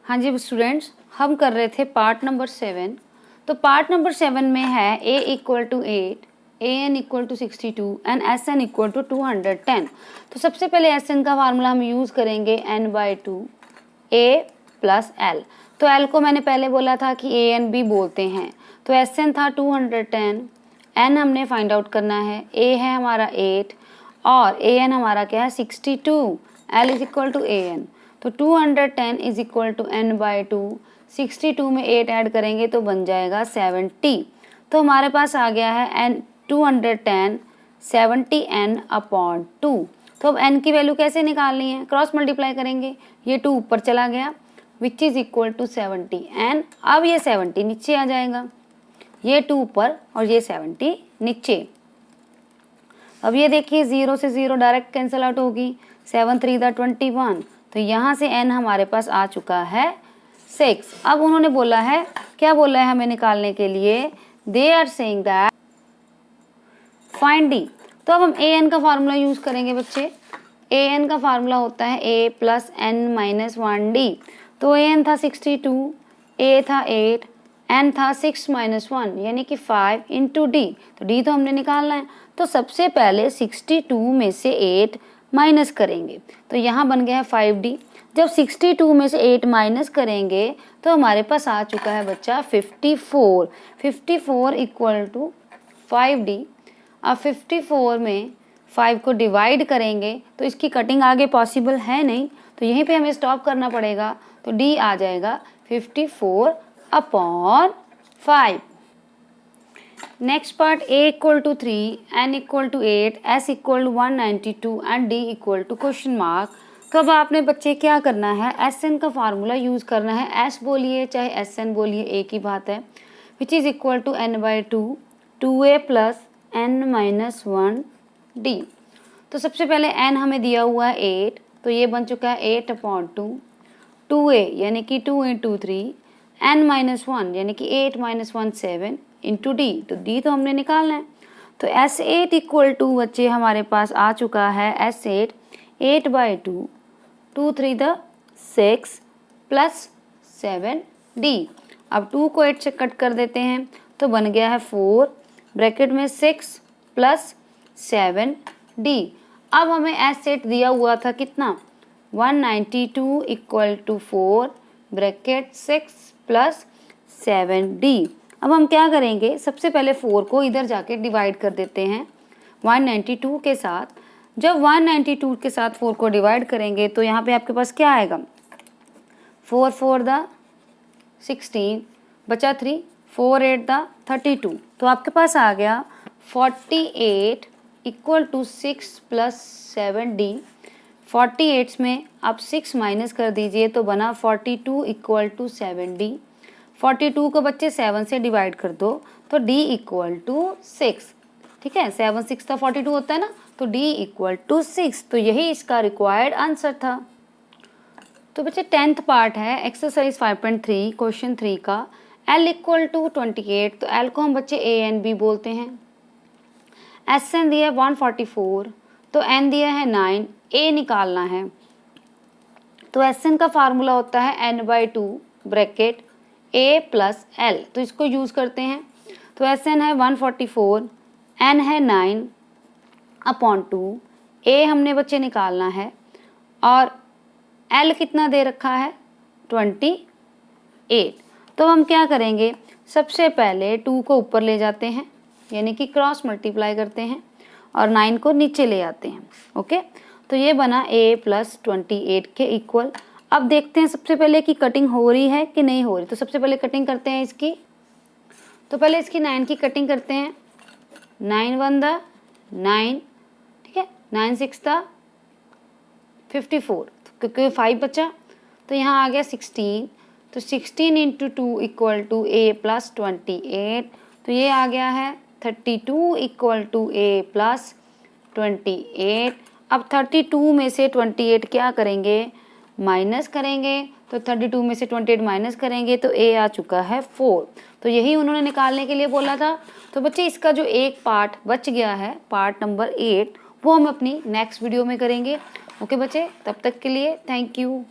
हाँ जी स्टूडेंट्स, हम कर रहे थे पार्ट नंबर 7। तो पार्ट नंबर 7 में है a equal to 8, an equal to 62 and sn equal to 210। तो सबसे पहले sn का फार्मूला हम यूज़ करेंगे n/2 a प्लस l। तो l को मैंने पहले बोला था कि a n b बोलते हैं, तो sn था 210, n हमने फाइंड आउट करना है, a है हमारा 8 और an हमारा क्या है 62, l is equal to an। तो 210 इज इक्वल टू n/2, 62 में 8 ऐड करेंगे तो बन जाएगा 70। तो हमारे पास आ गया है n 210 70n/2। तो अब n की वैल्यू कैसे निकालनी है, क्रॉस मल्टीप्लाई करेंगे, ये 2 ऊपर चला गया which is equal to 70 n। अब ये 70 नीचे आ जाएगा, ये 2 ऊपर और ये 70 नीचे। अब ये देखिए 0 से 0 डायरेक्ट कैंसिल आउट होगी, 7 3 21। तो यहाँ से n हमारे पास आ चुका है 6। अब उन्होंने बोला है, क्या बोला है हमें निकालने के लिए, they are saying that find d। तो अब हम an का फार्मूला यूज करेंगे बच्चे। an का फार्मूला होता है a plus n minus 1d। तो an था 62, a था 8, n था 6 माइनस 1 यानी कि 5 इंटू d। तो d तो हमने निकालना है, तो सबसे पहले 62 में से 8 माइनस करेंगे, तो यहाँ बन गया है 5d। जब 62 में से 8 माइनस करेंगे तो हमारे पास आ चुका है बच्चा 54। 54 इक्वल टू 5d। अब 54 में 5 को डिवाइड करेंगे तो इसकी कटिंग आगे पॉसिबल है नहीं, तो यहीं पे हमें स्टॉप करना पड़ेगा। तो d आ जाएगा 54/5। Next part, a equal to 3, n equal to 8, s equal to 192 and d equal to question mark. तो अब आपने बच्चे क्या करना है, sn का फार्मूला यूज़ करना है। s बोलिए चाहे sn बोलिए एक ही बात है, which is equal to n/2 2a plus n minus 1d। तो सबसे पहले n हमें दिया हुआ है 8, तो ये बन चुका है 8/2, 2a यानी कि 2 इंटू 3, n माइनस 1 यानी कि 8 माइनस 1 7 इंटू d। तो d तो हमने निकालना है। तो s8 इक्वल टू बच्चे हमारे पास आ चुका है s8 8/2 2 3 6 प्लस 7d। अब 2 को 8 से कट कर देते हैं तो बन गया है 4 ब्रैकेट में 6 प्लस 7d। अब हमें s8 दिया हुआ था कितना 192 equal to 4 bracket 6 plus 7d। अब हम क्या करेंगे, सबसे पहले 4 को इधर जाके डिवाइड कर देते हैं 192 के साथ। जब 192 के साथ 4 को डिवाइड करेंगे तो यहाँ पे आपके पास क्या आएगा, 4 4 16 बचा 3, 4 8 32। तो आपके पास आ गया 48 इक्वल टू 6 प्लस 7d। 48 में आप 6 माइनस कर दीजिए तो बना 42 इक्वल टू 7d। 42 को बच्चे 7 से डिवाइड कर दो तो d इक्वल टू 6। ठीक है, 7 6 था 42 होता है ना, तो d इक्वल टू 6। तो यही इसका रिक्वायर्ड आंसर था। तो बच्चे 10th पार्ट है एक्सरसाइज 5.3 क्वेश्चन 3 का। l इक्वल टू 28, तो l को हम बच्चे a एंड b बोलते हैं। sn दिया है 144, तो n दिया है 9, a निकालना है। तो sn का फार्मूला होता है n/2 bracket a plus l। तो इसको यूज़ करते हैं। तो sn है 144, n है 9/2, a हमने बच्चे निकालना है और l कितना दे रखा है 28। तो हम क्या करेंगे, सबसे पहले 2 को ऊपर ले जाते हैं यानी कि क्रॉस मल्टीप्लाई करते हैं और 9 को नीचे ले आते हैं। ओके, तो ये बना a प्लस 28 के इक्वल। अब देखते हैं सबसे पहले कि कटिंग हो रही है कि नहीं हो रही। तो सबसे पहले कटिंग करते हैं इसकी। तो पहले इसकी 9 की कटिंग करते हैं। 9 1 9, ठीक है, 9 6 54, क्योंकि 5 बचा तो यहाँ आ गया 16। तो 16 into 2 equal to a plus 28। तो ये आ गया है 32 इक्वल टू a प्लस 28। अब 32 में से 28 क्या करेंगे, माइनस करेंगे। तो 32 में से 28 माइनस करेंगे तो a आ चुका है 4। तो यही उन्होंने निकालने के लिए बोला था। तो बच्चे इसका जो एक पार्ट बच गया है, पार्ट नंबर 8, वो हम अपनी नेक्स्ट वीडियो में करेंगे। ओके बच्चे, तब तक के लिए थैंक यू।